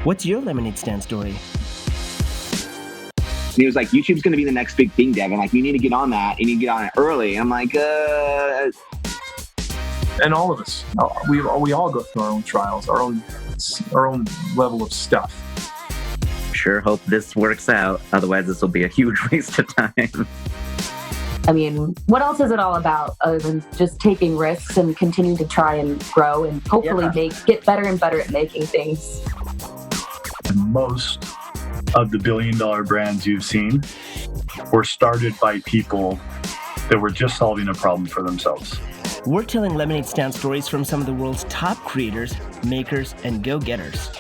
What's your lemonade stand story? And he was like, YouTube's going to be the next big thing, Devin. Like, you need to get on that. You need to get on it early. And I'm like, And all of us, we all go through our own trials, our own level of stuff. Sure hope this works out. Otherwise, this will be a huge waste of time. I mean, what else is it all about other than just taking risks and continuing to try and grow and hopefully get better and better at making things? And most of the billion-dollar brands you've seen were started by people that were just solving a problem for themselves. We're telling lemonade stand stories from some of the world's top creators, makers, and go-getters.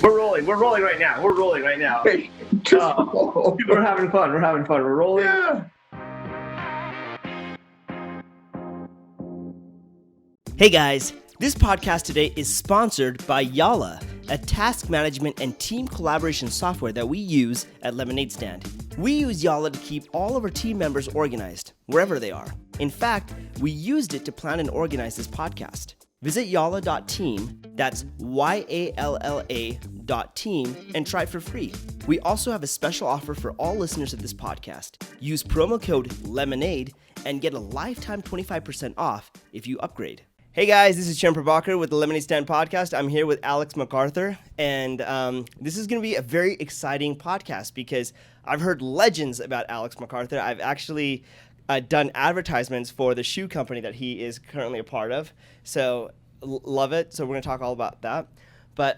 We're rolling right now. Hey, roll. We're having fun. We're rolling. Yeah. Hey guys, this podcast today is sponsored by Yalla, a task management and team collaboration software that we use at Lemonade Stand. We use Yalla to keep all of our team members organized, wherever they are. In fact, we used it to plan and organize this podcast. Visit yalla.team, that's YALLA.team, and try it for free. We also have a special offer for all listeners of this podcast. Use promo code LEMONADE and get a lifetime 25% off if you upgrade. Hey guys, this is Chen Prabhakar with the Lemonade Stand Podcast. I'm here with Alex McArthur, and this is going to be a very exciting podcast because I've heard legends about Alex McArthur. I've actually done advertisements for the shoe company that he is currently a part of, so love it. So we're going to talk all about that. But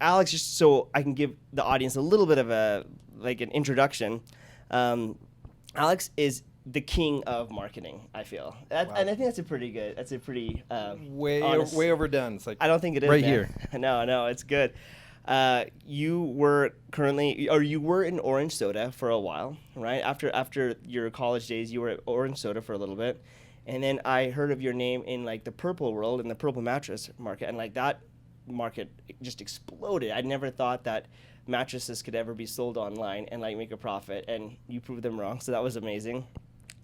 Alex, just so I can give the audience a little bit of an introduction, Alex is the king of marketing, I feel. And I think that's a pretty way overdone. It's like I don't think it is right man. here. No, it's good. You were in orange soda for a while, right? After your college days, you were at orange soda for a little bit, and then I heard of your name in like the purple world, in the purple mattress market, and like that market just exploded. I never thought that mattresses could ever be sold online and like make a profit, and you proved them wrong. So that was amazing.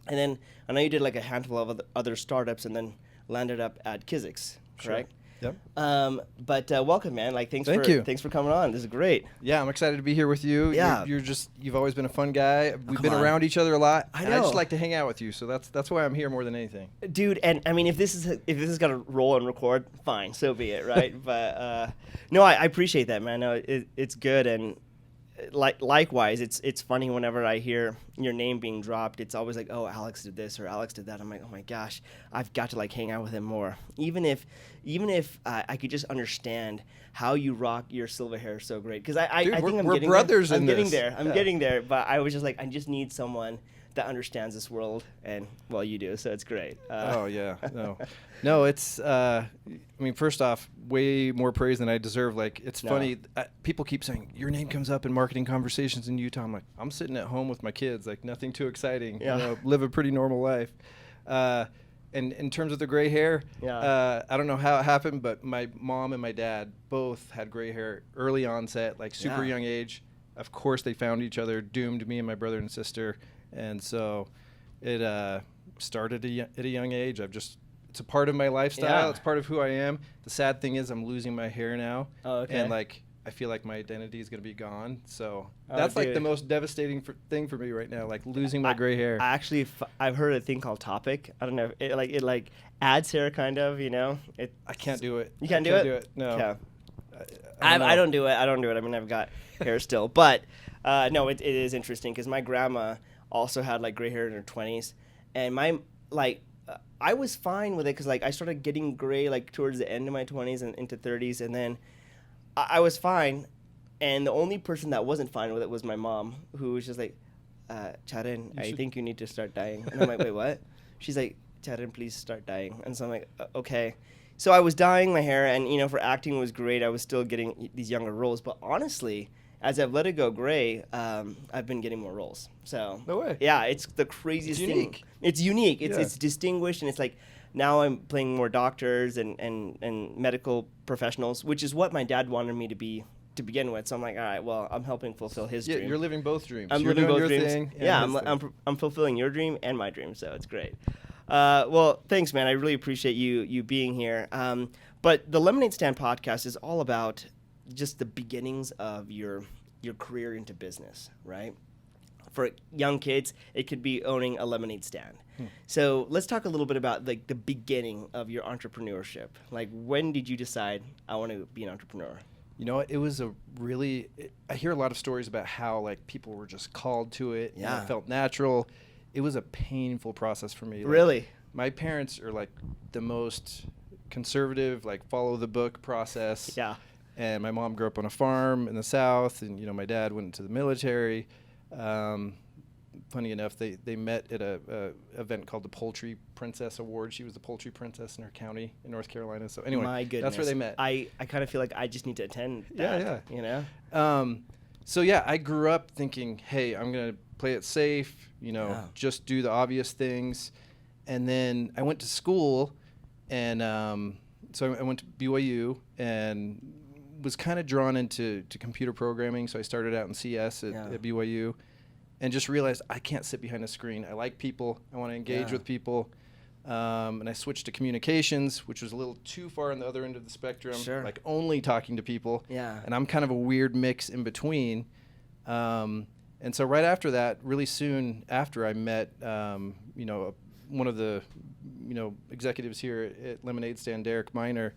And then I know you did like a handful of other startups, and then landed up at Kizix, correct? Yep. But welcome, man. Like, thanks for coming on. This is great. Yeah, I'm excited to be here with you. Yeah. You've always been a fun guy. We've been around each other a lot. I just like to hang out with you, so that's why I'm here more than anything. Dude, and I mean, if this is gonna roll and record, fine, so be it, right? But no, I appreciate that, man. No, it's good, and likewise, it's funny whenever I hear your name being dropped. It's always like, oh, Alex did this or Alex did that. I'm like, oh my gosh, I've got to like hang out with him more. Even if I could just understand how you rock your silver hair so great, because I think we're brothers in this. I'm getting there, but I was just like, I just need someone that understands this world, and well, you do, so it's great. No, it's I mean, first off, way more praise than I deserve. Like, it's funny, people keep saying your name comes up in marketing conversations in Utah. I'm like, I'm sitting at home with my kids, like nothing too exciting. Live a pretty normal life. And in terms of the gray hair, I don't know how it happened, but my mom and my dad both had gray hair early onset, like super young age. Of course, they found each other, doomed me and my brother and sister. And so it started at a young age. It's a part of my lifestyle. It's part of who I am. The sad thing is I'm losing my hair now. Oh, okay. And like, I feel like my identity is going to be gone. So that's like the most devastating thing for me right now, like losing my gray hair. I've heard a thing called Topic. I don't know. It adds hair, kind of, you know? I can't do it. You can't do it? No. Yeah. I don't do it. I mean, I've got hair still. But no, it is interesting because my grandma also had like gray hair in her 20s. And I was fine with it because like I started getting gray like towards the end of my 20s and into 30s, and then I was fine, and the only person that wasn't fine with it was my mom, who was just like, Charan, I think you need to start dyeing. And I'm like, wait, what? She's like, Charan, please start dyeing. And so I'm like, okay. So I was dyeing my hair, and you know, for acting it was great. I was still getting these younger roles, but honestly, as I've let it go gray, I've been getting more roles. So no way. Yeah, it's the craziest thing. It's unique. It's distinguished, and it's like now I'm playing more doctors and medical professionals, which is what my dad wanted me to be to begin with. So I'm like, all right, well, I'm helping fulfill his dream. You're living both dreams. I'm living both dreams. I'm fulfilling your dream and my dream, so it's great. Well, thanks, man. I really appreciate you being here. But the Lemonade Stand podcast is all about just the beginnings of your career into business, right? For young kids, it could be owning a lemonade stand. So let's talk a little bit about like the beginning of your entrepreneurship. Like, when did you decide I want to be an entrepreneur? You know what? It was I hear a lot of stories about how like people were just called to it. Yeah. And it felt natural. It was a painful process for me. Like, Really? my parents are like the most conservative, like follow the book process. Yeah. And my mom grew up on a farm in the South, and you know my dad went into the military. Funny enough, they met at a event called the Poultry Princess Award. She was the poultry princess in her county in North Carolina. So anyway, My goodness. that's where they met. I kind of feel like I just need to attend that. Yeah. You know? So yeah, I grew up thinking, hey, I'm gonna play it safe. You know, Yeah. just do the obvious things. And then I went to school, and so I went to BYU and was kind of drawn into computer programming. So I started out in CS at BYU, and just realized I can't sit behind a screen. I like people. I want to engage with people. And I switched to communications, which was a little too far on the other end of the spectrum, like only talking to people. Yeah. And I'm kind of a weird mix in between. And so right after that, really soon after, I met, you know, one of the, you know, executives here at Lemonade Stand, Derek Miner,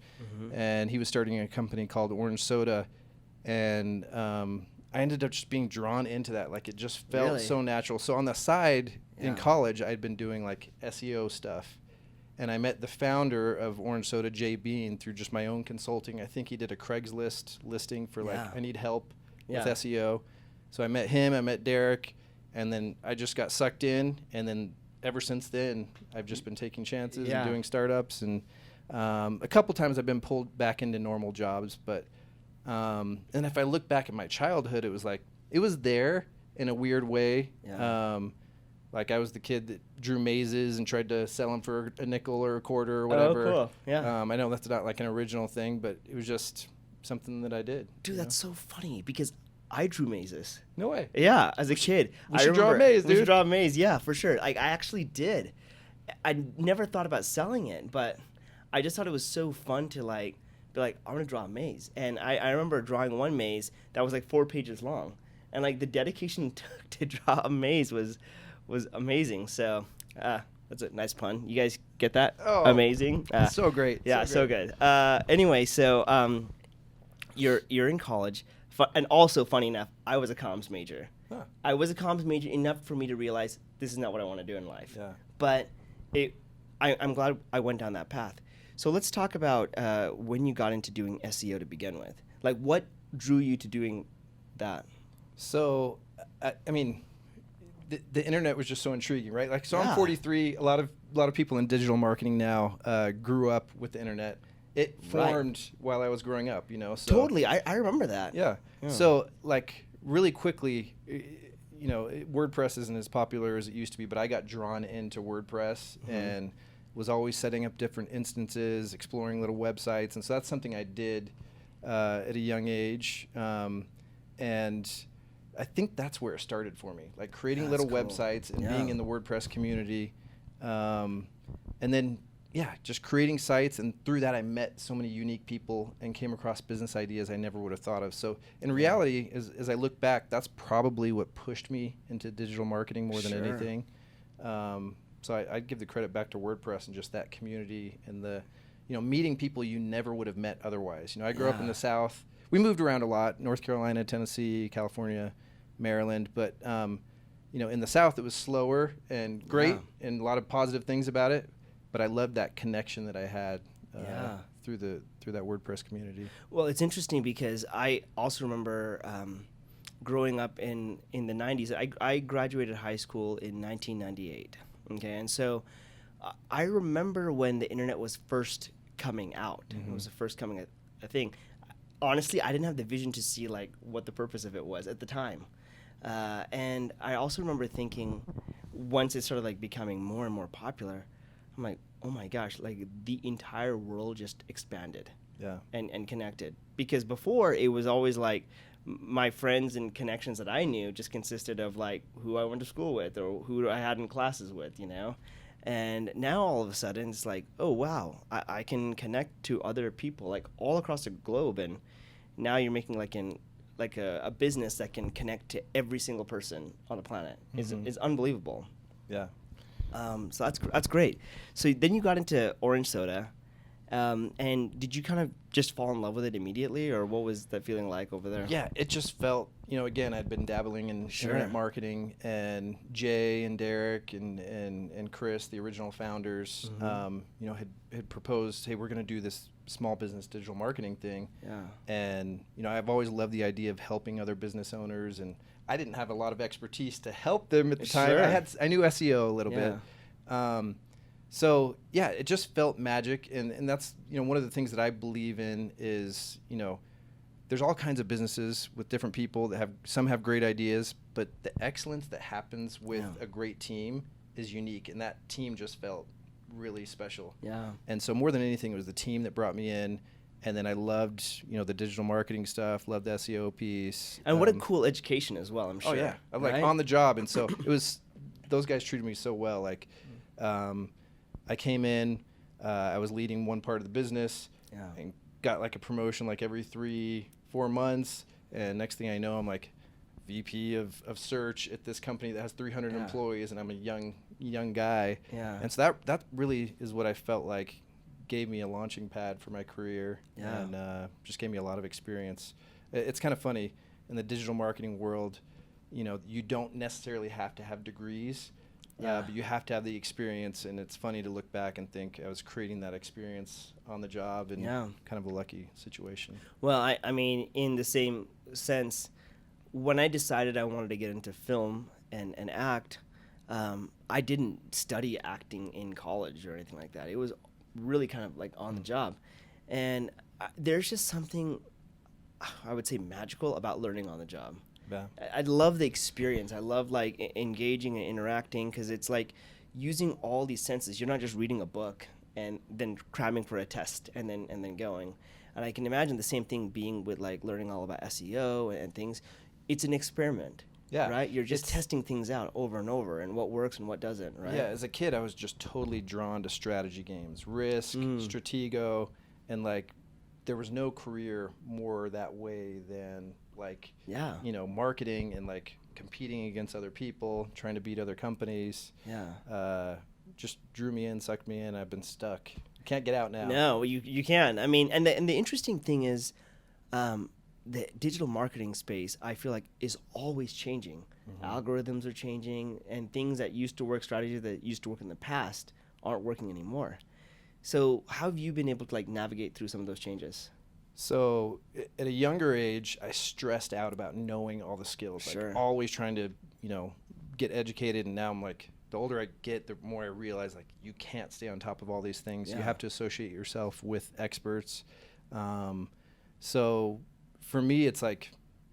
and he was starting a company called Orange Soda. And I ended up just being drawn into that. Like, it just felt so natural. So on the side in college, I'd been doing like SEO stuff. And I met the founder of Orange Soda, Jay Bean, through just my own consulting. I think he did a Craigslist listing for like, I need help with SEO. So I met him, I met Derek, and then I just got sucked in. And then ever since then, I've just been taking chances and doing startups. And a couple times I've been pulled back into normal jobs. But and if I look back at my childhood, it was like, it was there in a weird way. Like, I was the kid that drew mazes and tried to sell them for a nickel or a quarter or whatever. Oh, cool. Yeah. I know that's not like an original thing, but it was just something that I did. Dude, that's so funny because I drew mazes. No way. Yeah, as a kid. We should draw a maze, dude. We should draw a maze, yeah, for sure. Like, I actually did. I never thought about selling it, but I just thought it was so fun to like be like, I want to draw a maze. And I remember drawing one maze that was like 4 pages long. And like the dedication it took to draw a maze was amazing. So that's a nice pun. You guys get that? Oh, amazing. So great. Yeah, so good. Anyway, so you're in college. And also, funny enough, I was a comms major. Huh. I was a comms major enough for me to realize this is not what I want to do in life. Yeah. But I'm glad I went down that path. So let's talk about when you got into doing SEO to begin with. Like, what drew you to doing that? So, I mean, the internet was just so intriguing, right? Like, so I'm 43. A lot of people in digital marketing now grew up with the internet. It formed while I was growing up, you know. So, totally, I remember that. Yeah. So, like, really quickly, you know, WordPress isn't as popular as it used to be, but I got drawn into WordPress and was always setting up different instances, exploring little websites, and so that's something I did at a young age, and I think that's where it started for me, like creating little websites and being in the WordPress community, and then just creating sites, and through that I met so many unique people and came across business ideas I never would have thought of. So in reality, as I look back, that's probably what pushed me into digital marketing more than anything. So I'd give the credit back to WordPress and just that community and the, you know, meeting people you never would have met otherwise. You know, I grew up in the South. We moved around a lot: North Carolina, Tennessee, California, Maryland. But you know, in the South, it was slower and great, and a lot of positive things about it. But I loved that connection that I had through that WordPress community. Well, it's interesting because I also remember growing up in the 90s. I graduated high school in 1998. Okay, and so I remember when the internet was first coming out. It was the first coming a thing. Honestly, I didn't have the vision to see like what the purpose of it was at the time. And I also remember thinking, once it started like becoming more and more popular, I'm like, oh my gosh, like the entire world just expanded and connected. Because before it was always like my friends and connections that I knew just consisted of like who I went to school with or who I had in classes with, you know? And now all of a sudden it's like, oh wow, I can connect to other people like all across the globe. And now you're making a business that can connect to every single person on the planet. It's unbelievable. Yeah. So that's great. So then you got into orange soda, and did you kind of just fall in love with it immediately, or what was that feeling like over there? Yeah, it just felt, again, I'd been dabbling in internet marketing, and Jay and Derek and Chris, the original founders, had proposed, hey, we're going to do this small business digital marketing thing. Yeah. And, I've always loved the idea of helping other business owners, and I didn't have a lot of expertise to help them at the time. Sure. I knew SEO a little bit. So yeah, it just felt magic, and that's one of the things that I believe in is there's all kinds of businesses with different people that some have great ideas, but the excellence that happens with a great team is unique, and that team just felt really special. Yeah. And so more than anything, it was the team that brought me in. And then I loved, the digital marketing stuff, loved the SEO piece. And what a cool education as well, I'm sure. Oh, yeah. I'm like on the job. And so those guys treated me so well. Like, I came in, I was leading one part of the business and got like a promotion like every 3-4 months. And next thing I know, I'm like VP of search at this company that has 300 employees, and I'm a young guy. Yeah. And so that really is what I felt like gave me a launching pad for my career, and just gave me a lot of experience. It's kind of funny in the digital marketing world, you don't necessarily have to have degrees, but you have to have the experience. And it's funny to look back and think I was creating that experience on the job, and kind of a lucky situation. Well, I mean, in the same sense, when I decided I wanted to get into film and act, I didn't study acting in college or anything like that. It was really kind of like on the job, and there's just something I would say magical about learning on the job. Yeah. I love the experience. I love like engaging and interacting, because it's like using all these senses. You're not just reading a book and then cramming for a test and then going. And I can imagine the same thing being with like learning all about SEO and things. It's an experiment. Yeah. Right? You're just testing things out over and over, and what works and what doesn't, right? Yeah, as a kid, I was just totally drawn to strategy games, Risk, Stratego, and like there was no career more that way than like, marketing and like competing against other people, trying to beat other companies. Yeah. Just drew me in, sucked me in. I've been stuck. Can't get out now. No, you can. I mean, and the interesting thing is, the digital marketing space, I feel like, is always changing. Algorithms are changing, and things that used to work, strategies that used to work in the past, aren't working anymore. So how have you been able to like navigate through some of those changes? So at a younger age, I stressed out about knowing all the skills, like always trying to, get educated. And now I'm like, the older I get, the more I realize like you can't stay on top of all these things. You have to associate yourself with experts. So for me, it's like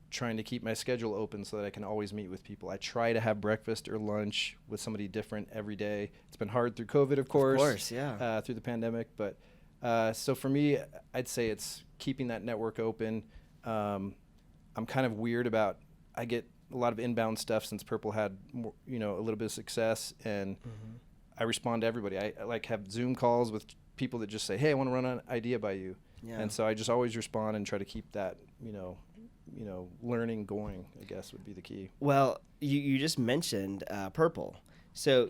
trying to keep my schedule open so that I can always meet with people. I try to have breakfast or lunch with somebody different every day. It's been hard through COVID, of course. Of course, yeah. Through the pandemic. But so for me, I'd say it's keeping that network open. I'm kind of weird about, I get a lot of inbound stuff since Purple had more, a little bit of success, and I respond to everybody. I like have Zoom calls with people that just say, hey, I want to run an idea by you. Yeah. And so I just always respond and try to keep that, learning going, I guess, would be the key. Well, you just mentioned Purple. So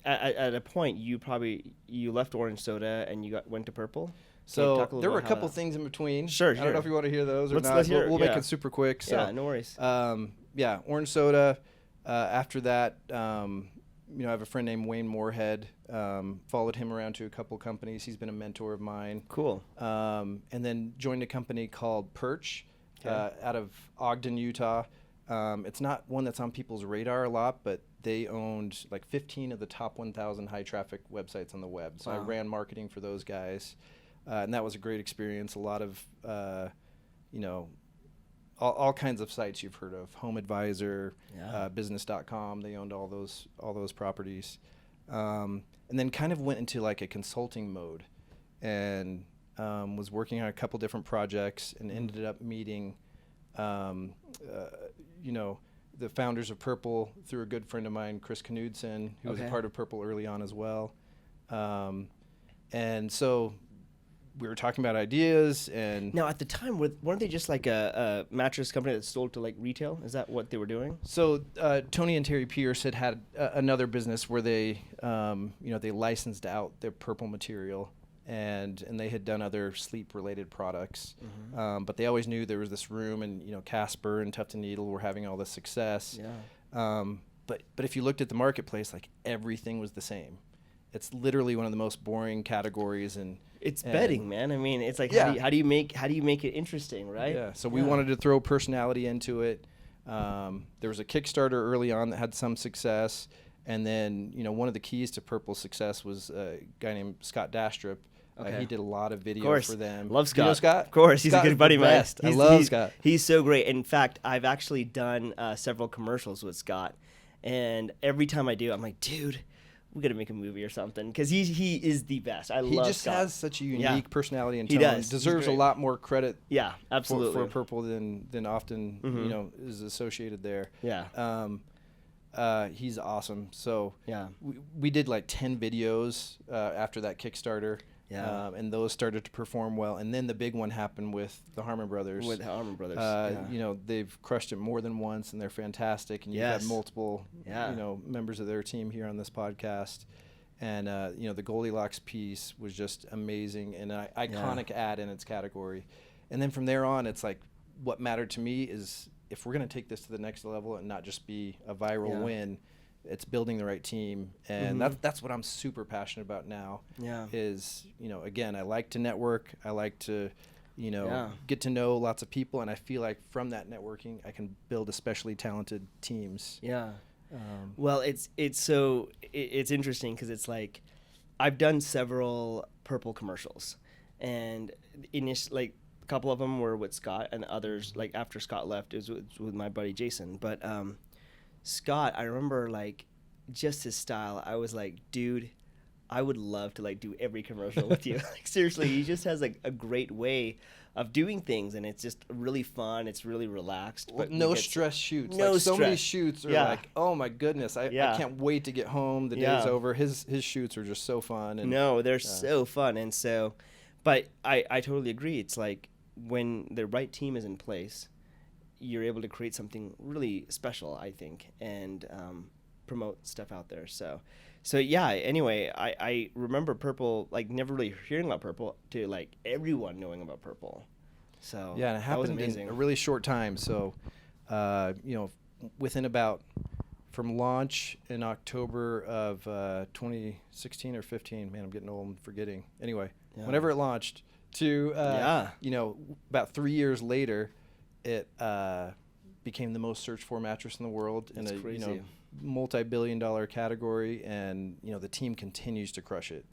at a point, you left orange soda and you went to Purple. So there were a couple things in between. Sure. I don't know if you want to hear those or not. Let's hear, we'll make it super quick. So, yeah, no worries. Orange soda. After that, I have a friend named Wayne Moorhead. Followed him around to a couple companies. He's been a mentor of mine. Cool. And then joined a company called Perch out of Ogden, Utah. It's not one that's on people's radar a lot, but they owned like 15 of the top 1,000 high traffic websites on the web. So I ran marketing for those guys. And that was a great experience. A lot of, all kinds of sites you've heard of, Home Advisor, business.com. They owned all those properties. And then kind of went into like a consulting mode, and was working on a couple different projects, and ended up meeting, the founders of Purple through a good friend of mine, Chris Knudsen, who was a part of Purple early on as well. And so we were talking about ideas. And now at the time, weren't they just like a mattress company that sold to like retail? Is that what they were doing? So Tony and Terry Pierce had another business where they, they licensed out their Purple material, and they had done other sleep-related products. But they always knew there was this room, and Casper and Tuft & Needle were having all this success. Yeah. But if you looked at the marketplace, like everything was the same. It's literally one of the most boring categories, and it's bedding, man. I mean, it's like how do you make it interesting, right? Yeah. So we wanted to throw personality into it. There was a Kickstarter early on that had some success, and then one of the keys to Purple's success was a guy named Scott Dastrup. He did a lot of videos for them. Love Scott. You know Scott? Of course, he's Scott a good buddy of mine. I love Scott. He's so great. In fact, I've actually done several commercials with Scott, and every time I do, I'm like, dude, we got to make a movie or something, because he is the best. He love just Scott. has such a unique personality and he tone. does. Deserves a lot more credit. Yeah, absolutely. For Purple than often is associated there. Yeah. He's awesome. So yeah, we did like 10 videos after that Kickstarter. Yeah. And those started to perform well. And then the big one happened with the Harmon Brothers. They've crushed it more than once, and they're fantastic. And you've had multiple, members of their team here on this podcast. And, the Goldilocks piece was just amazing and an iconic ad in its category. And then from there on, it's like what mattered to me is if we're going to take this to the next level and not just be a viral win, it's building the right team, and that's what I'm super passionate about now. Is again, I like to network. I like to, get to know lots of people, and I feel like from that networking, I can build especially talented teams. Yeah. Well, it's interesting because it's like I've done several Purple commercials, and a couple of them were with Scott, and others like after Scott left, it was with my buddy Jason, but. Scott, I remember like just his style. I was like, dude, I would love to like do every commercial with you. Like seriously, he just has like a great way of doing things, and it's just really fun. It's really relaxed. But no stress shoots. No like, stress. So many shoots are like, oh my goodness, I can't wait to get home. The day's over. His shoots are just so fun. And, no, they're so fun, and so, but I totally agree. It's like when the right team is in place, you're able to create something really special, I think, and promote stuff out there. So yeah, anyway, I remember Purple, like never really hearing about Purple to like everyone knowing about Purple. So yeah, and it happened in a really short time. So, within about from launch in October of 2016 or 15, man, I'm getting old and forgetting. Anyway, whenever it launched to, about 3 years later, it became the most searched for mattress in the world. That's in a crazy. Multi-billion-dollar category, and the team continues to crush it.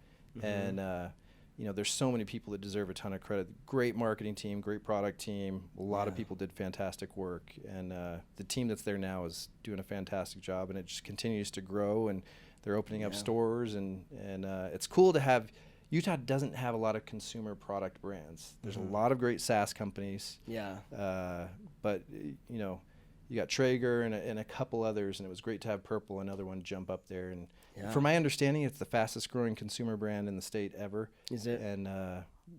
And there's so many people that deserve a ton of credit. Great marketing team, great product team. A lot of people did fantastic work, and the team that's there now is doing a fantastic job, and it just continues to grow. And they're opening up stores, and it's cool to have. Utah doesn't have a lot of consumer product brands. There's a lot of great SaaS companies. Yeah. But you got Traeger and a couple others, and it was great to have Purple, another one, jump up there. And from my understanding, it's the fastest growing consumer brand in the state ever. Is it? And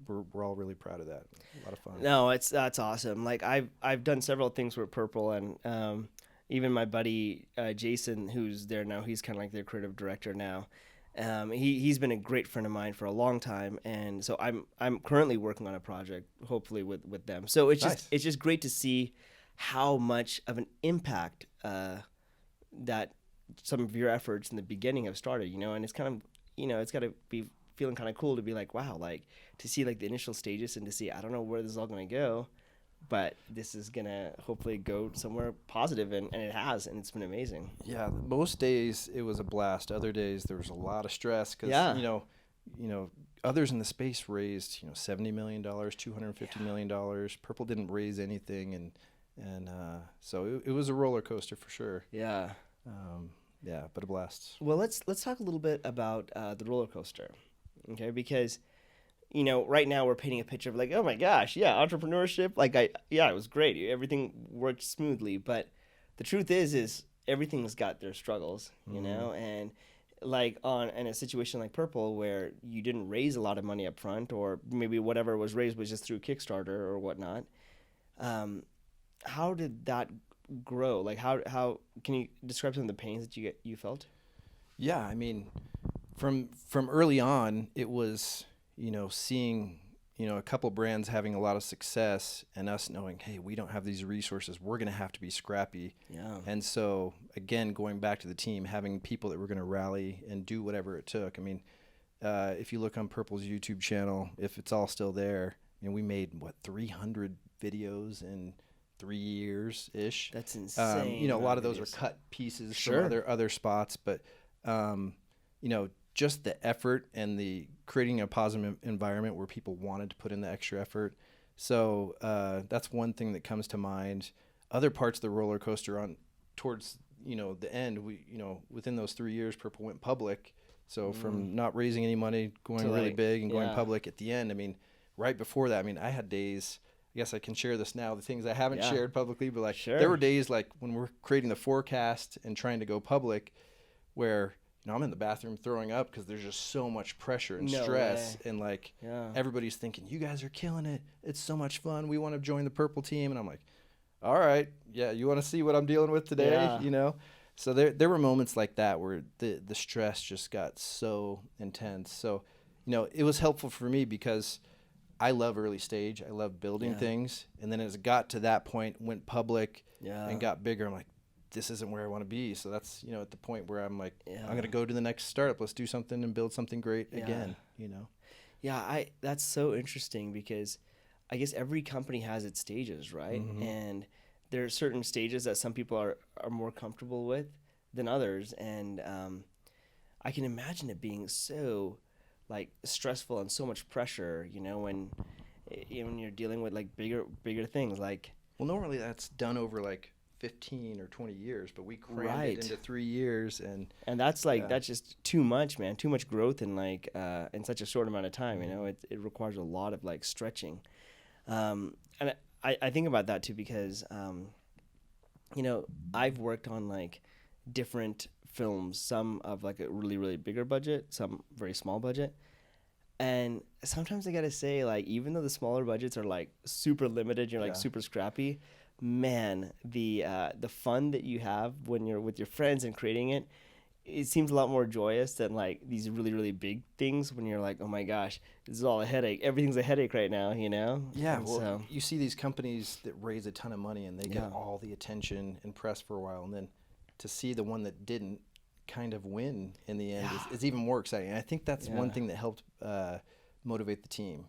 we're all really proud of that. A lot of fun. No, that's awesome. Like I've done several things with Purple, and even my buddy Jason, who's there now, he's kind of like their creative director now. He's been a great friend of mine for a long time, and so I'm currently working on a project, hopefully with them. So it's just great to see how much of an impact that some of your efforts in the beginning have started, and it's kind of, it's got to be feeling kind of cool to be like, wow, like to see like the initial stages and to see, I don't know where this is all going to go, but this is going to hopefully go somewhere positive, and it has, and it's been amazing. Yeah, most days it was a blast. Other days there was a lot of stress because, others in the space raised, $70 million, $250 million. Purple didn't raise anything, and so it was a roller coaster for sure. Yeah. But a blast. Well, let's talk a little bit about the roller coaster, okay? Because right now we're painting a picture of like, oh my gosh, entrepreneurship. Like it was great. Everything worked smoothly, but the truth is everything's got their struggles, and like in a situation like Purple where you didn't raise a lot of money up front, or maybe whatever was raised was just through Kickstarter or whatnot. How did that grow? Like how can you describe some of the pains that you felt? Yeah, I mean, from early on, it was, seeing, a couple brands having a lot of success and us knowing, hey, we don't have these resources. We're going to have to be scrappy. Yeah. And so, again, going back to the team, having people that were going to rally and do whatever it took. I mean, if you look on Purple's YouTube channel, if it's all still there, we made, 300 videos in 3 years-ish. That's insane. A lot of those are cut pieces Sure. from other spots, but, just the effort and the creating a positive environment where people wanted to put in the extra effort. So that's one thing that comes to mind. Other parts of the roller coaster towards the end, we within those 3 years, Purple went public. So from not raising any money, going really big and going public at the end. I mean, right before that, I had days. I guess I can share this now, the things I haven't shared publicly, but there were days like when we're creating the forecast and trying to go public where I'm in the bathroom throwing up because there's just so much pressure and stress. And everybody's thinking, you guys are killing it. It's so much fun. We want to join the Purple team. And I'm like, all right, yeah, you want to see what I'm dealing with today? So there were moments like that where the stress just got so intense. So, it was helpful for me because I love early stage. I love building things. And then as it got to that point, went public and got bigger, I'm like, this isn't where I want to be. So that's, at the point where I'm like, I'm going to go to the next startup. Let's do something and build something great again, Yeah, that's so interesting because I guess every company has its stages, right? Mm-hmm. And there are certain stages that some people are more comfortable with than others. And I can imagine it being so stressful and so much pressure, when you're dealing with bigger things like. Well, normally that's done over 15 or 20 years, but we crammed it into 3 years, and that's that's just too much, man. Too much growth in in such a short amount of time. It requires a lot of stretching, and I think about that too because I've worked on different films, some of a really really bigger budget, some very small budget, and sometimes I gotta say even though the smaller budgets are super limited, you're super scrappy. Man, the fun that you have when you're with your friends and creating it seems a lot more joyous than these really really big things when you're oh my gosh, this is all a headache. Everything's a headache right now, Yeah, well, you see these companies that raise a ton of money and they get all the attention and press for a while, and then to see the one that didn't kind of win in the end is even more exciting. And I think that's one thing that helped motivate the team.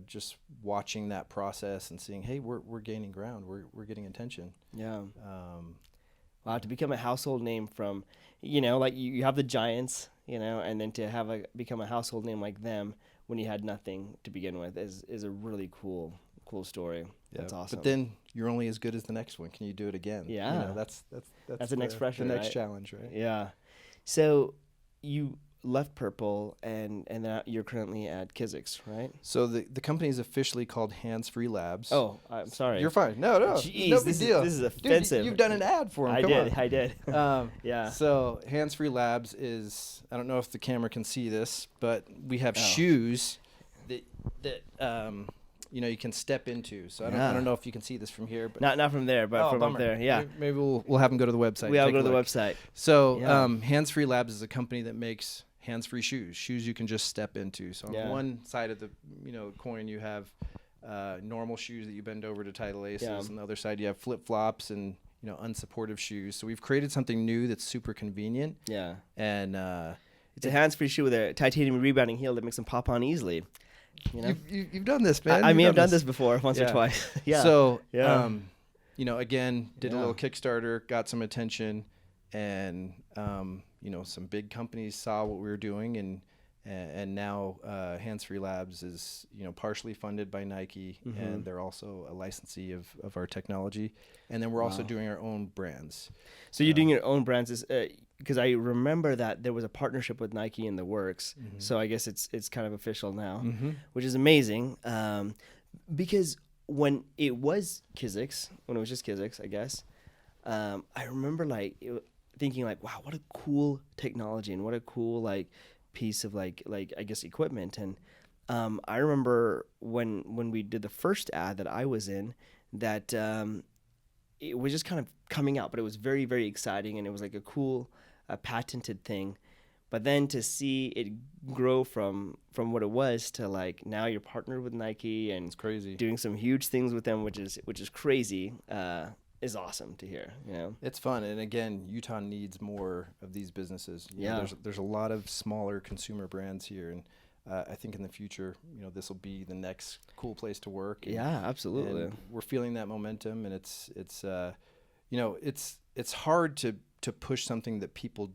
Just watching that process and seeing, hey, we're gaining ground, we're getting attention. Wow, to become a household name from, you have the giants, and then to become a household name like them when you had nothing to begin with is a really cool story. That's awesome. But then you're only as good as the next one. Can you do it again? Yeah, that's the next pressure, the next challenge, right? Yeah. So you left Purple and now you're currently at Kizzix, right? So the company is officially called HandsFree Labs. Oh, I'm sorry. You're fine. No, Jeez, no big deal. This is offensive. Dude, you've done an ad for them. I did. Yeah. So HandsFree Labs is, I don't know if the camera can see this, but we have shoes that you can step into. So I don't know if you can see this from here, but not from there, but from bummer. up there. Yeah. Maybe we'll have them go to the website. We have to go to the website. So HandsFree Labs is a company that makes hands-free shoes you can just step into. So on one side of the coin you have normal shoes that you bend over to tie the laces. On the other side you have flip-flops and unsupportive shoes. So we've created something new that's super convenient. Yeah. And it's a hands-free shoe with a titanium rebounding heel that makes them pop on easily. You've done this, man. I may have done this before once or twice. Yeah. So again, did a little Kickstarter, got some attention, and some big companies saw what we were doing, and now HandsFree Labs is partially funded by Nike, and they're also a licensee of our technology, and then we're also doing our own brands. So you're doing your own brands, because I remember that there was a partnership with Nike in the works. So I guess it's kind of official now, which is amazing. Because when it was just Kizzix, I guess, I remember thinking like, wow, what a cool technology and what a cool like piece of like I guess equipment. And I remember when we did the first ad that I was in, that it was just kind of coming out, but it was very, very exciting, and it was like a cool patented thing. But then to see it grow from what it was to like now you're partnered with Nike and It's crazy. doing some huge things with them, which is crazy, is awesome to hear. You know, It's fun, and again, Utah needs more of these businesses. You know, Yeah. there's a lot of smaller consumer brands here, and I think in the future, you know, this will be the next cool place to work. And, yeah, absolutely. and we're feeling that momentum, and it's you know, it's hard to push something that people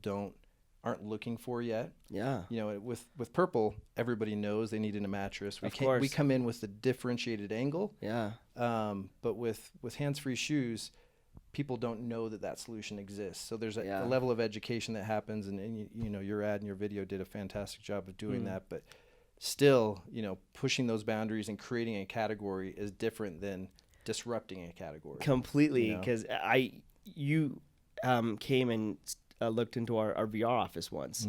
aren't looking for yet. Yeah, You know, with Purple, everybody knows they need a mattress. We Of course. we come in with a differentiated angle. yeah, But with hands-free shoes, people don't know that solution exists. So there's a Yeah. level of education that happens, and you know, your ad and your video did a fantastic job of doing that. But still, you know, pushing those boundaries and creating a category is different than disrupting a category. completely. You know? Because you came and looked into our VR office once,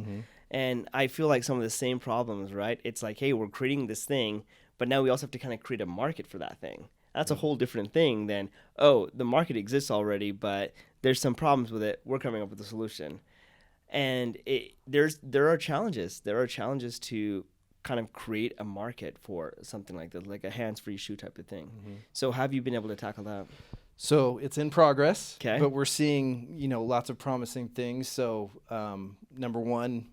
and I feel like some of the same problems, right? It's like, hey, we're creating this thing, but now we also have to kind of create a market for that thing. That's a whole different thing than, oh, the market exists already, but there's some problems with it. We're coming up with a solution. And there are challenges. There are challenges to kind of create a market for something like this, like a hands-free shoe type of thing. So have you been able to tackle that? So it's in progress, 'Kay. but we're seeing, you know, lots of promising things. So number one,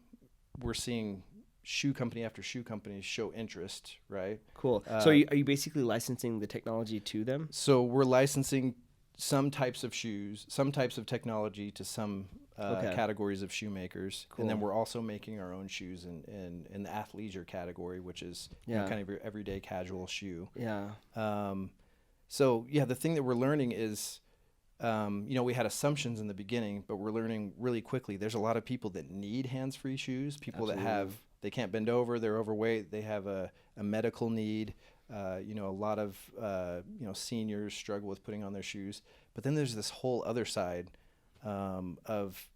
we're seeing shoe company after shoe company show interest, right? Cool. So are you basically licensing the technology to them? So we're licensing some types of shoes, some types of technology to some Okay. categories of shoemakers, and then Cool. we're also making our own shoes in the athleisure category, which is you know, Yeah. kind of your everyday casual shoe. Yeah. So yeah, the thing that we're learning is, you know, we had assumptions in the beginning, but we're learning really quickly. There's a lot of people that need hands-free shoes. People that they can't bend over, they're overweight, they have a medical need. You know, a lot of you know, seniors struggle with putting on their shoes. But then there's this whole other side of,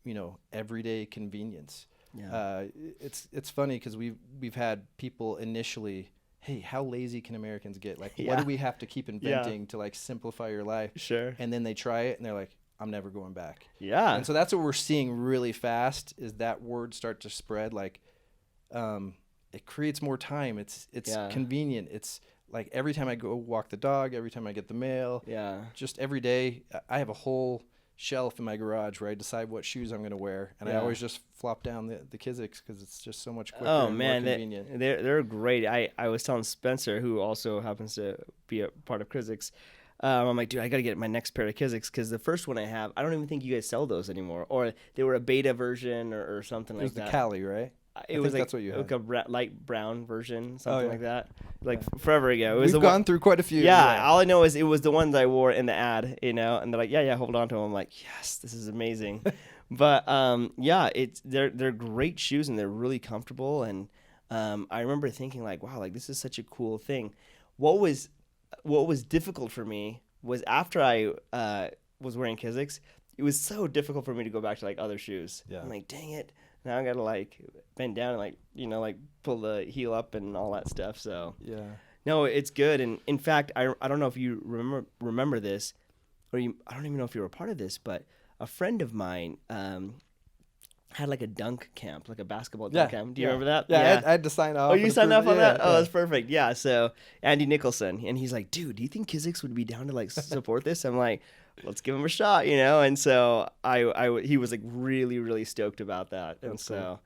you know, everyday convenience. Yeah. It's funny because we've had people initially, hey, how lazy can Americans get? Like, what Yeah. do we have to keep inventing to like simplify your life? Sure. And then they try it and they're like, I'm never going back. Yeah. And so that's what we're seeing really fast is that word start to spread. Like, it creates more time. It's Yeah. convenient. It's like every time I go walk the dog, every time I get the mail, Yeah. just every day, I have a whole shelf in my garage where I decide what shoes I'm going to wear, and I Yeah. always just flop down the Kiziks because it's just so much quicker Oh and man, more convenient. they're great. I was telling Spencer, who also happens to be a part of Kiziks, I'm like, dude, I gotta get my next pair of Kiziks because the first one I have, I don't even think you guys sell those anymore, or they were a beta version or something It like was the that. Cali, right? It I was think like, that's what you like had. a light brown version, something yeah. like that. Like forever ago. It was We've the gone one, through quite a few. yeah, all I know is it was the ones I wore in the ad, you know, and they're like, yeah, hold on to them. I'm like, yes, this is amazing. But yeah, they're great shoes and they're really comfortable. And I remember thinking like, wow, like this is such a cool thing. What was difficult for me was after I was wearing Kiziks, it was so difficult for me to go back to like other shoes. Yeah. I'm like, dang it. Now I gotta like bend down and like, you know, like pull the heel up and all that stuff. So Yeah. no, it's good. And in fact, I don't know if you remember this, or I don't even know if you were a part of this, but a friend of mine had like a dunk camp, like a basketball dunk camp. Do you remember that? Yeah, I had to sign off. Oh, you and signed approve off on it. that? Yeah, Oh, yeah. that's perfect. Yeah. So Andy Nicholson, and he's like, dude, do you think Kiziks would be down to like support this? I'm like, let's give him a shot, you know? And so he was like really, really stoked about that. And That's so, cool.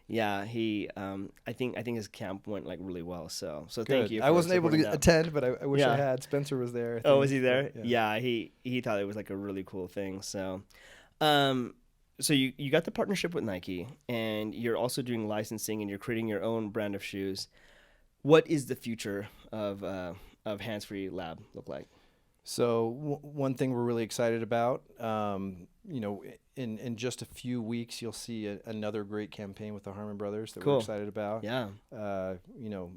yeah, he, I think his camp went like really well. So Good. thank you. I for wasn't able to supporting that. attend, but I wish Yeah. I had. Spencer was there. I Oh, think. was he there? Yeah. Yeah, he thought it was like a really cool thing. So, so you got the partnership with Nike, and you're also doing licensing, and you're creating your own brand of shoes. What is the future of HandsFree Lab look like? So one thing we're really excited about, you know, in just a few weeks, you'll see another great campaign with the Harmon brothers that Cool. we're excited about. Yeah. You know,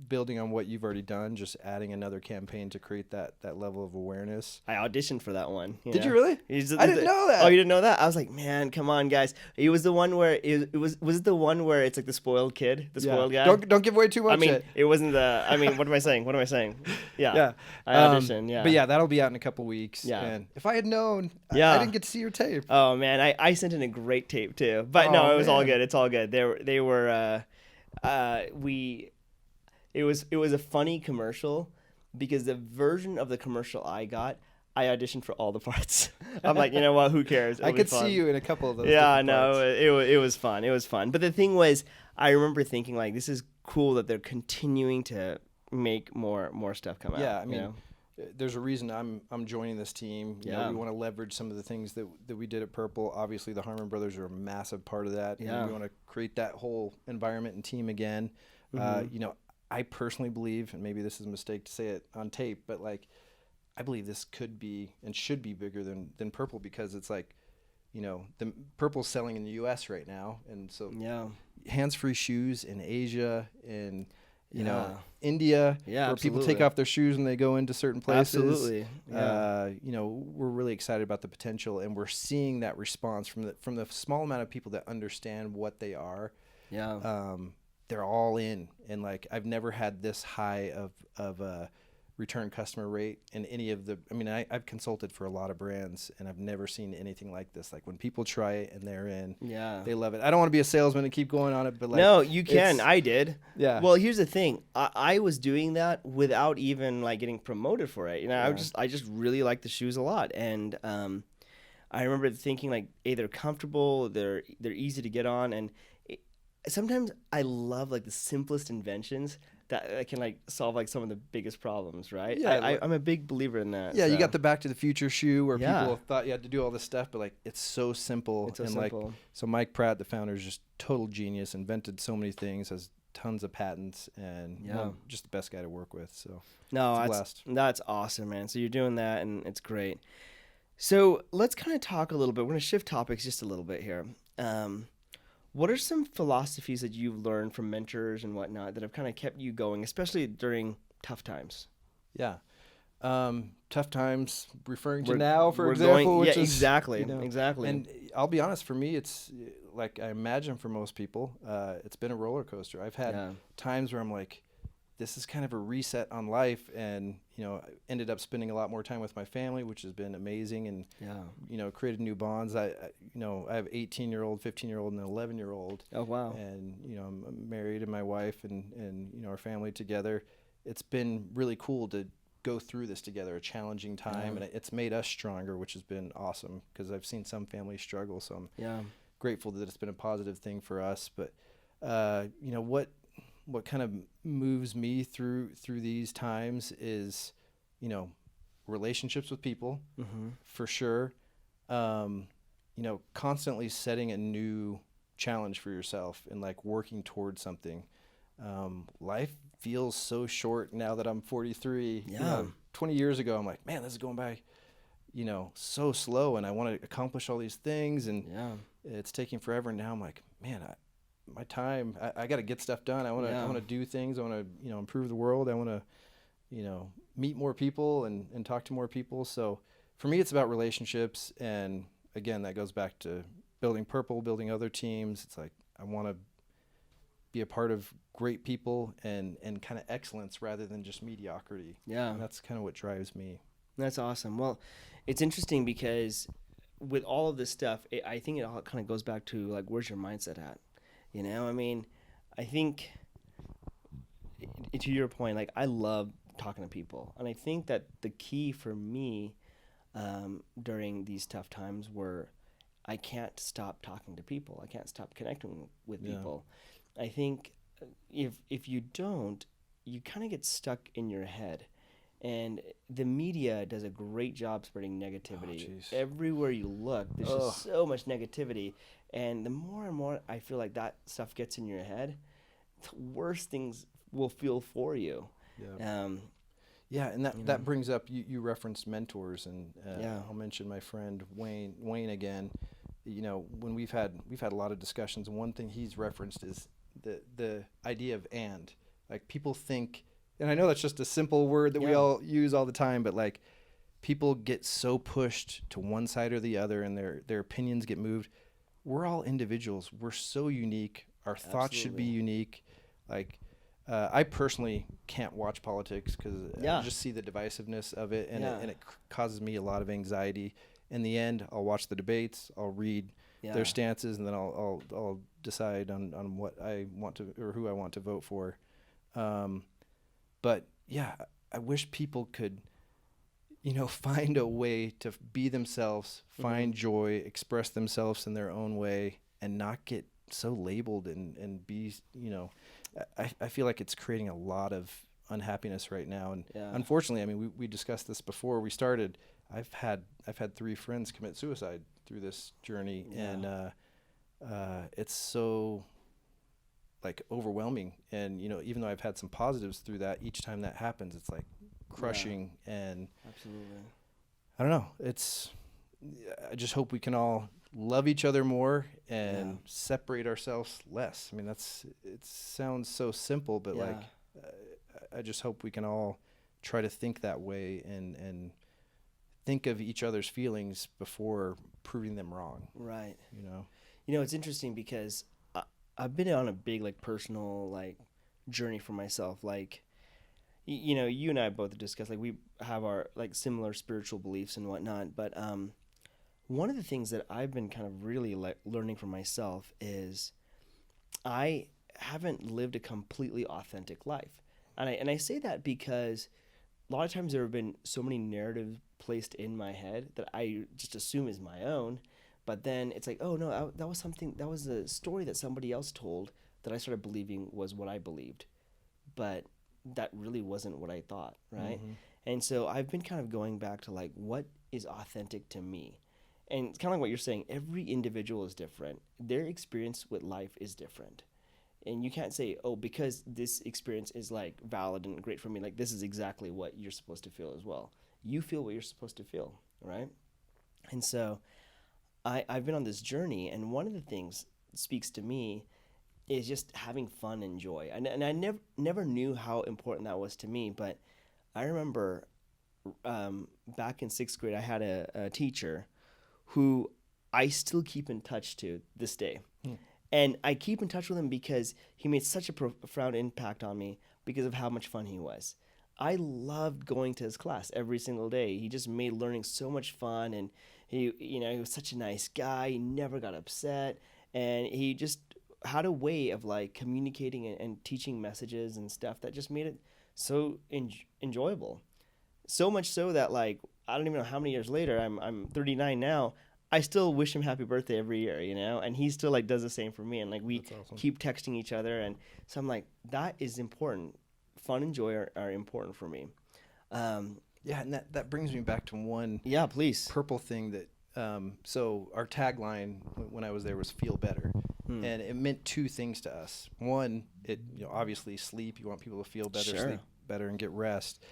building on what you've already done, just adding another campaign to create that level of awareness. I auditioned for that one. Did you really? I didn't know that. Oh, you didn't know that? I was like, man, come on, guys. It was the one where was it the one where it's like the spoiled kid, the spoiled guy? Don't give away too much. I mean, yet. it wasn't the. I mean, what am I saying? Yeah. Yeah. I auditioned. Yeah. But yeah, that'll be out in a couple weeks. Yeah. And if I had known, Yeah. I didn't get to see your tape. Oh man, I sent in a great tape too. But no, it was all good. It's all good. They were it was a funny commercial because the version of the commercial I got, I auditioned for all the parts. I'm like, you know what? Who cares? I could see you in a couple of those. Yeah, no, parts. it was fun. It was fun. But the thing was, I remember thinking like, this is cool that they're continuing to make more stuff come out. Yeah, I mean, you know? there's a reason I'm joining this team. You know, we want to leverage some of the things that we did at Purple. Obviously, the Harmon brothers are a massive part of that. Yeah. And we want to create that whole environment and team again. You know, I personally believe, and maybe this is a mistake to say it on tape, but like, I believe this could be and should be bigger than Purple, because it's like, you know, the Purple's selling in the U.S. right now, and so hands-free shoes in Asia and you know, India, where people take off their shoes when they go into certain places. Absolutely. Yeah. You know, we're really excited about the potential, and we're seeing that response from the small amount of people that understand what they are. Yeah. They're all in, and like, I've never had this high of a return customer rate in any of the. I mean, I've consulted for a lot of brands, and I've never seen anything like this. Like, when people try it and they're in, they love it. I don't want to be a salesman and keep going on it, but like, no, you can. I did. Yeah. Well, here's the thing. I was doing that without even like getting promoted for it. You know, I just really like the shoes a lot, and I remember thinking like, hey, they're comfortable, they're easy to get on, and sometimes I love like the simplest inventions that can like solve like some of the biggest problems, right? Yeah, I'm a big believer in that. Yeah, so. you got the Back to the Future shoe where people thought you had to do all this stuff, but like, it's so simple. It's so and simple. Like, so Mike Pratt, the founder, is just total genius, invented so many things, has tons of patents, and just the best guy to work with. So no, that's awesome, man. So you're doing that, and it's great. So let's kind of talk a little bit. We're gonna shift topics just a little bit here. What are some philosophies that you've learned from mentors and whatnot that have kind of kept you going, especially during tough times? Yeah. Tough times, referring to now, for example. Which is, exactly. You know, exactly. And I'll be honest, for me, it's like, I imagine for most people, it's been a roller coaster. I've had times where I'm like, this is kind of a reset on life, and you know, I ended up spending a lot more time with my family, which has been amazing, and you know, created new bonds. I have 18-year-old, 15-year-old, and an 11-year-old. Oh wow! And you know, I'm married, and my wife and you know, our family together. It's been really cool to go through this together, a challenging time, and it's made us stronger, which has been awesome, because I've seen some families struggle. So I'm grateful that it's been a positive thing for us. But you know, what kind of moves me through these times is, you know, relationships with people, for sure. You know, constantly setting a new challenge for yourself and like working towards something. Life feels so short now that I'm 43. You know, 20 years ago, I'm like, man, this is going by, you know, so slow, and I want to accomplish all these things, and it's taking forever. And now I'm like, man, my time, I got to get stuff done. I want to do things. I want to, you know, improve the world. I want to, you know, meet more people and talk to more people. So for me, it's about relationships. And again, that goes back to building Purple, building other teams. It's like, I want to be a part of great people and kind of excellence rather than just mediocrity. Yeah. And that's kind of what drives me. That's awesome. Well, it's interesting because with all of this stuff, I think it all kind of goes back to like, where's your mindset at? You know, I mean, I think to your point, like, I love talking to people. And I think that the key for me during these tough times were I can't stop talking to people. I can't stop connecting with people. I think if you don't, you kind of get stuck in your head. And the media does a great job spreading negativity. Everywhere you look, there's just so much negativity. And the more and more I feel like that stuff gets in your head, the worse things will feel for you. Yeah, and that brings up, you referenced mentors, and I'll mention my friend Wayne again. You know, when we've had a lot of discussions, and one thing he's referenced is the idea of and. Like people think, and I know that's just a simple word that we all use all the time, but like people get so pushed to one side or the other and their opinions get moved. We're all individuals. We're so unique. Our thoughts should be unique. Like I personally can't watch politics because I just see the divisiveness of it, and it causes me a lot of anxiety. In the end, I'll watch the debates, I'll read their stances, and then I'll decide on what I want to, or who I want to vote for. But yeah, I wish people could, find a way to be themselves, find joy, express themselves in their own way, and not get so labeled and be, I feel like it's creating a lot of unhappiness right now. And unfortunately, I mean, we discussed this before we started. I've had 3 friends commit suicide through this journey, and it's so like overwhelming. And even though I've had some positives through that, each time that happens, it's like crushing. And absolutely, I don't know. I just hope we can all love each other more and separate ourselves less. I mean, it sounds so simple, but like I just hope we can all try to think that way and think of each other's feelings before proving them wrong. Right. It's interesting because I've been on a big like personal like journey for myself. Like, you and I both discussed, like, we have our like similar spiritual beliefs and whatnot. But one of the things that I've been kind of really like learning for myself is I haven't lived a completely authentic life. And I say that because a lot of times there have been so many narratives placed in my head that I just assume is my own. But then it's like, oh no, that was a story that somebody else told that I started believing was what I believed. But that really wasn't what I thought, right? Mm-hmm. And so I've been kind of going back to like, what is authentic to me? And it's kind of like what you're saying, every individual is different. Their experience with life is different. And you can't say, oh, because this experience is like valid and great for me, like this is exactly what you're supposed to feel as well. You feel what you're supposed to feel, right? And so I've been on this journey, and one of the things that speaks to me is just having fun and joy. And I never knew how important that was to me, but I remember back in 6th grade, I had a teacher who I still keep in touch to this day. And I keep in touch with him because he made such a profound impact on me because of how much fun he was. I loved going to his class every single day. He just made learning so much fun, and he was such a nice guy. He never got upset, and he just had a way of like communicating and teaching messages and stuff that just made it so enjoyable. So much so that like I don't even know how many years later, I'm 39 now, I still wish him happy birthday every year, and he still like does the same for me, and like we keep texting each other, and so I'm like, that is important. Fun and joy are important for me. And that brings me back to one please purple thing that so our tagline when I was there was feel better. And it meant 2 things to us. One, it obviously sleep, you want people to feel better, sleep better, and get rest.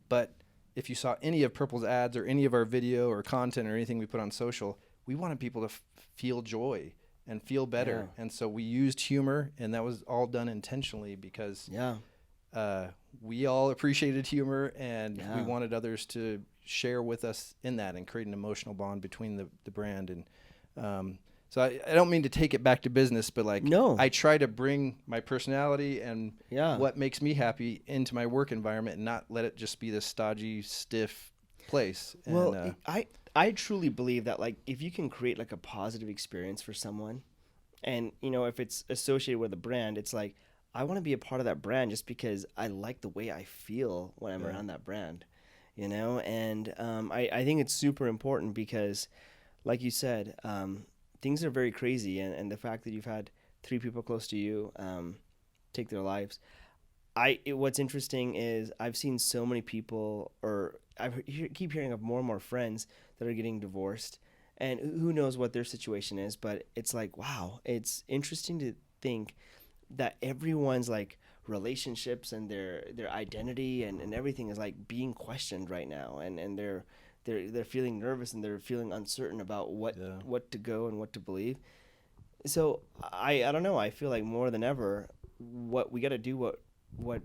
But if you saw any of Purple's ads or any of our video or content or anything we put on social, we wanted people to feel joy and feel better. And so we used humor, and that was all done intentionally because we all appreciated humor, and we wanted others to share with us in that and create an emotional bond between the brand. And so I don't mean to take it back to business, but like I try to bring my personality and what makes me happy into my work environment and not let it just be this stodgy, stiff place. Well, and, I truly believe that like if you can create like a positive experience for someone, and if it's associated with a brand, it's like I want to be a part of that brand just because I like the way I feel when I'm around that brand, and I think it's super important because like you said, things are very crazy, and the fact that you've had 3 people close to you take their lives. What's interesting is I've seen so many people, or keep hearing of more and more friends that are getting divorced, and who knows what their situation is, but it's like, wow, it's interesting to think that everyone's like relationships and their identity and everything is like being questioned right now, and they're feeling nervous and they're feeling uncertain about what to go and what to believe. So I don't know, I feel like more than ever what we got to do, what what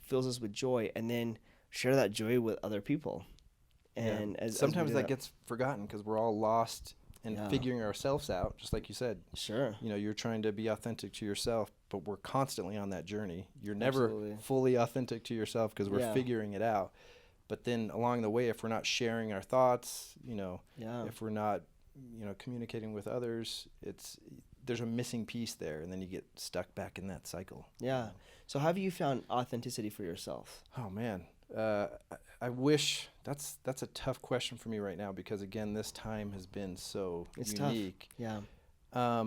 fills us with joy, and then share that joy with other people. And sometimes that gets forgotten because we're all lost in figuring ourselves out, just like you said. Sure. You're trying to be authentic to yourself, but we're constantly on that journey. You're never fully authentic to yourself because we're figuring it out. But then along the way, if we're not sharing our thoughts, if we're not, communicating with others, there's a missing piece there, and then you get stuck back in that cycle. Yeah. So how have you found authenticity for yourself? Oh man, I wish that's a tough question for me right now because again, this time has been so unique. Tough. Yeah.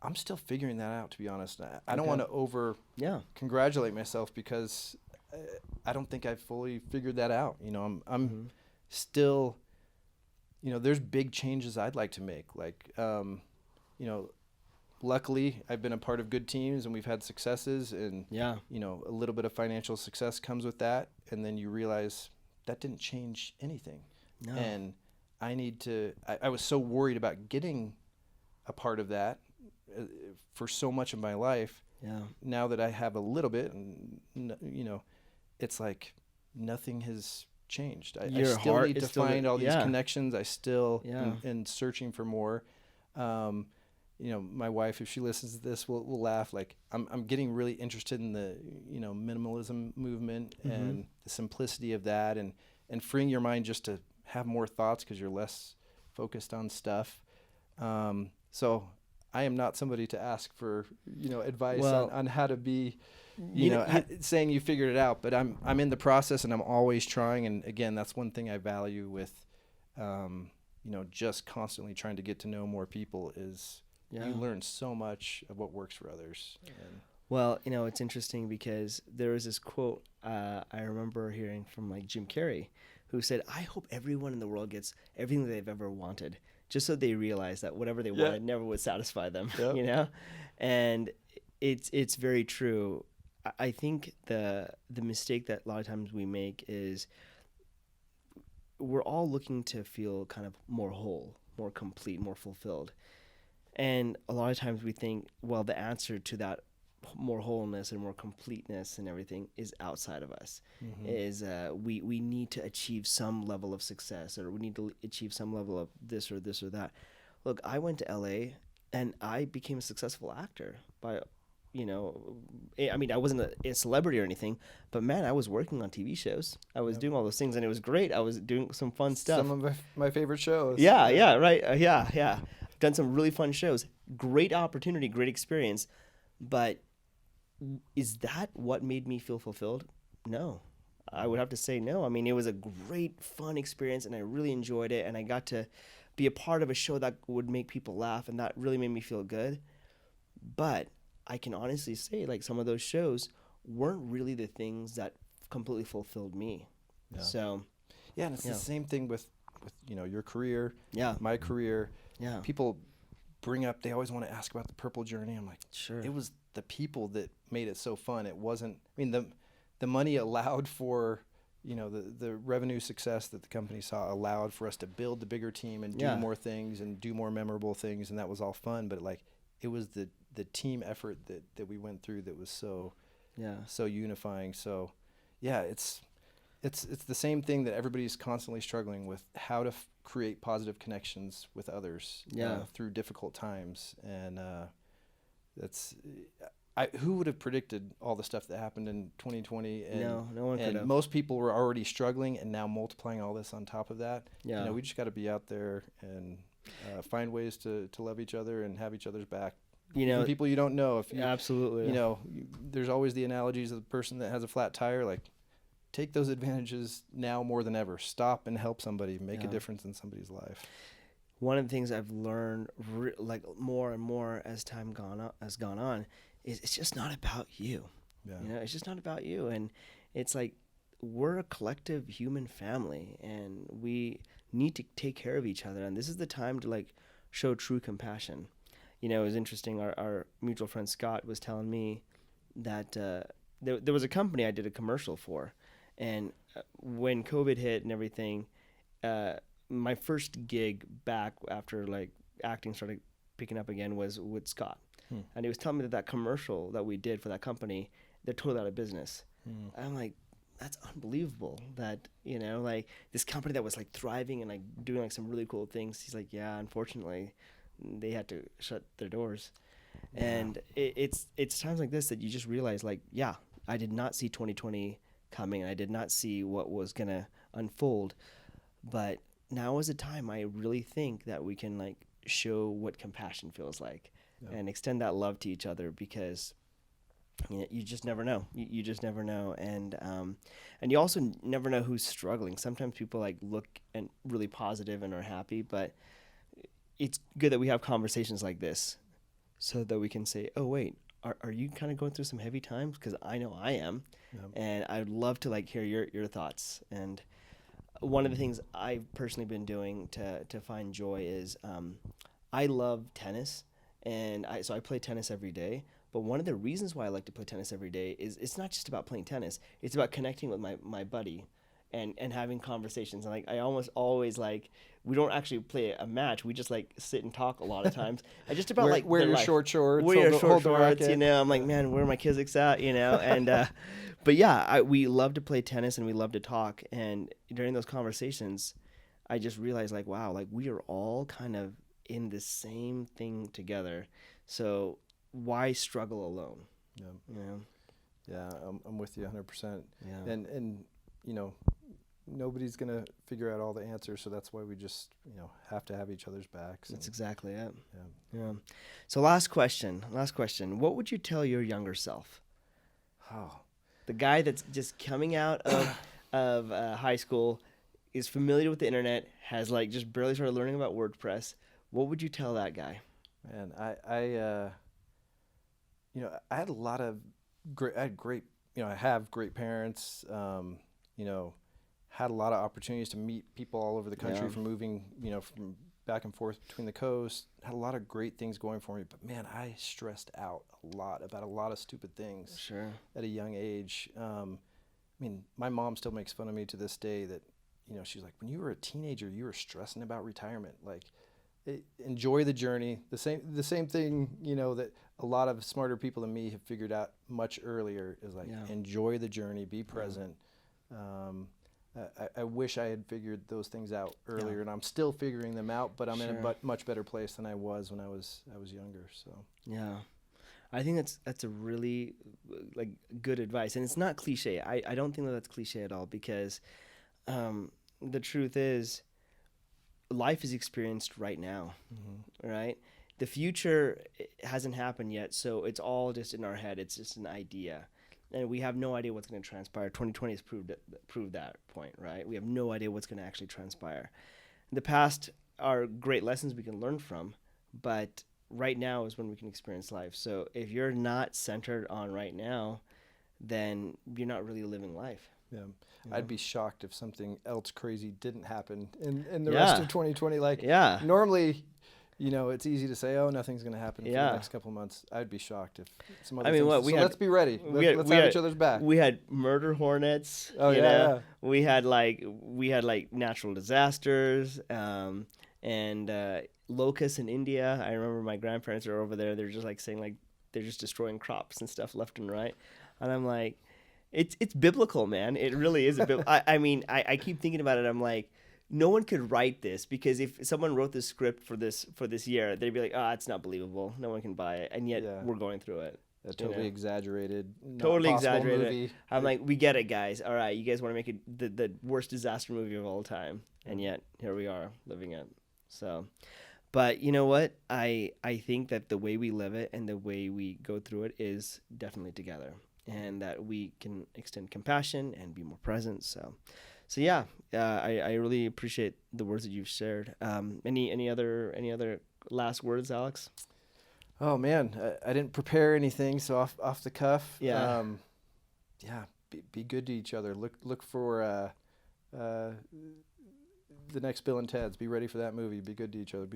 I'm still figuring that out, to be honest. I don't want to congratulate myself because I don't think I've fully figured that out. I'm still, there's big changes I'd like to make. Like, luckily I've been a part of good teams and we've had successes, and a little bit of financial success comes with that. And then you realize that didn't change anything. No. And I was so worried about getting a part of that for so much of my life. Yeah. Now that I have a little bit, and it's like nothing has changed. I still need to find all these connections. I still am searching for more. My wife, if she listens to this, will laugh. Like I'm getting really interested in the minimalism movement and the simplicity of that, and freeing your mind just to have more thoughts because you're less focused on stuff. So I am not somebody to ask for advice on how to be. Saying you figured it out, but I'm in the process and I'm always trying. And again, that's one thing I value with, just constantly trying to get to know more people is you learn so much of what works for others. Well, it's interesting because there was this quote I remember hearing from like Jim Carrey, who said, "I hope everyone in the world gets everything they've ever wanted, just so they realize that whatever they wanted never would satisfy them." And it's very true. I think the mistake that a lot of times we make is we're all looking to feel kind of more whole, more complete, more fulfilled. And a lot of times we think, well, the answer to that more wholeness and more completeness and everything is outside of us. Is we need to achieve some level of success, or we need to achieve some level of this or that. Look, I went to LA and I became a successful actor by I wasn't a celebrity or anything, but man, I was working on TV shows. I was doing all those things, and it was great. I was doing some fun stuff. Some of my favorite shows. Yeah, right. I've done some really fun shows. Great opportunity, great experience. But is that what made me feel fulfilled? No. I would have to say no. I mean, it was a great, fun experience, and I really enjoyed it, and I got to be a part of a show that would make people laugh, and that really made me feel good. But I can honestly say, like, some of those shows weren't really the things that completely fulfilled me. Yeah. So, and it's the same thing with your career, my career. Yeah. People bring up, they always want to ask about the Purple journey. I'm like, sure. It was the people that made it so fun. It wasn't, the money allowed for, the revenue success that the company saw allowed for us to build the bigger team and do more things and do more memorable things. And that was all fun. But it was the team effort that we went through that was so unifying. So it's the same thing that everybody's constantly struggling with, how to create positive connections with others through difficult times. And who would have predicted all the stuff that happened in 2020? And, no one could have. Most people were already struggling, and now multiplying all this on top of that. Yeah. We just got to be out there and find ways to love each other and have each other's back. Even people you don't know. Absolutely. There's always the analogies of the person that has a flat tire. Like, take those advantages now more than ever. Stop and help somebody, make a difference in somebody's life. One of the things I've learned, more and more as time has gone on, is it's just not about you. Yeah. It's just not about you, and it's like we're a collective human family, and we need to take care of each other. And this is the time to show true compassion. It was interesting. Our mutual friend Scott was telling me that there was a company I did a commercial for, and when COVID hit and everything, my first gig back after acting started picking up again was with Scott, and he was telling me that commercial that we did for that company they're totally out of business. I'm like, that's unbelievable that, you know, like this company that was like thriving and like doing like some really cool things. He's like, yeah, unfortunately they had to shut their doors. And it's times like this that you just realize, like, yeah, I did not see 2020 coming. I did not see what was going to unfold. But now is a time I really think that we can like show what compassion feels like and extend that love to each other, because you just never know. You just never know. And you also never know who's struggling. Sometimes people like look and really positive and are happy, but it's good that we have conversations like this so that we can say, oh, wait, are you kind of going through some heavy times? Because I know I am. And I'd love to like hear your thoughts. And one of the things I've personally been doing to find joy is I love tennis. And so I play tennis every day. But one of the reasons why I like to play tennis every day is it's not just about playing tennis. It's about connecting with my buddy and having conversations. And like I almost always like, we don't actually play a match. We just like sit and talk a lot of times. And just about like wear your short shorts. Wear your short shorts, you know. I'm like, man, where are my Kizik's at, you know? And but yeah, we love to play tennis and we love to talk. And during those conversations, I just realized like, wow, like we are all kind of in the same thing together. So why struggle alone? Yeah, I'm with you 100%. Yeah. And you know, nobody's gonna figure out all the answers, so that's why we just, you know, have to have each other's backs. That's exactly it. Yeah. So last question. What would you tell your younger self? Oh, the guy that's just coming out of high school, is familiar with the internet, has like just barely started learning about WordPress. What would you tell that guy? Man, I you know, I had a lot of great, you know, I have great parents, you know, had a lot of opportunities to meet people all over the country from moving, you know, from back and forth between the coast, had a lot of great things going for me, but man, I stressed out a lot about a lot of stupid things at a young age. I mean, my mom still makes fun of me to this day that, you know, she's like, when you were a teenager, you were stressing about retirement. Like, enjoy the journey. The same thing, you know, that a lot of smarter people than me have figured out much earlier is like, enjoy the journey, be present. I wish I had figured those things out earlier, and I'm still figuring them out, but I'm in a much better place than I was when I was younger. So yeah, I think that's a really like good advice, and it's not cliche. I don't think that's cliche at all, because the truth is, life is experienced right now, right? The future hasn't happened yet, so it's all just in our head. It's just an idea, and we have no idea what's going to transpire. 2020 has proved that point, right? We have no idea what's going to actually transpire. The past are great lessons we can learn from, but right now is when we can experience life. So if you're not centered on right now, then you're not really living life. Yeah. I'd be shocked if something else crazy didn't happen in the rest of 2020. Like, normally, you know, it's easy to say, oh, nothing's going to happen for the next couple of months. I'd be shocked if some other things. Let's be ready. Let's have each other's back. We had murder hornets. Oh, you know? We had like natural disasters, and locusts in India. I remember my grandparents are over there. They're just like saying like they're just destroying crops and stuff left and right. And I'm like, it's biblical, man. It really is. I mean, I keep thinking about it. I'm like, no one could write this, because if someone wrote this script for this year, they'd be like, it's not believable. No one can buy it. And yet we're going through it. Totally exaggerated. Totally exaggerated. Movie. I'm like, we get it, guys. All right, you guys want to make it the worst disaster movie of all time. And yet here we are living it. So, but you know what? I think that the way we live it and the way we go through it is definitely together, and that we can extend compassion and be more present. So yeah, I really appreciate the words that you've shared. Any other last words, Alex? Oh man, I didn't prepare anything, so off the cuff. Yeah. Be good to each other. Look for the next Bill and Ted's. Be ready for that movie. Be good to each other.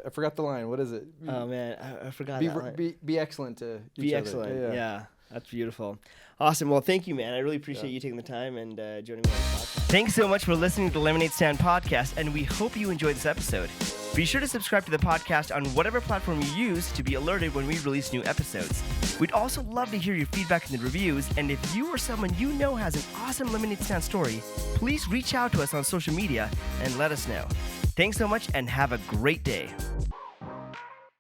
I forgot the line. What is it? Oh man, I forgot that line. Be excellent to each other. Be excellent. Yeah. That's beautiful. Awesome. Well, thank you, man. I really appreciate you taking the time and joining me on the podcast. Thanks so much for listening to the Lemonade Stand podcast, and we hope you enjoyed this episode. Be sure to subscribe to the podcast on whatever platform you use to be alerted when we release new episodes. We'd also love to hear your feedback in the reviews, and if you or someone you know has an awesome lemonade stand story, please reach out to us on social media and let us know. Thanks so much and have a great day.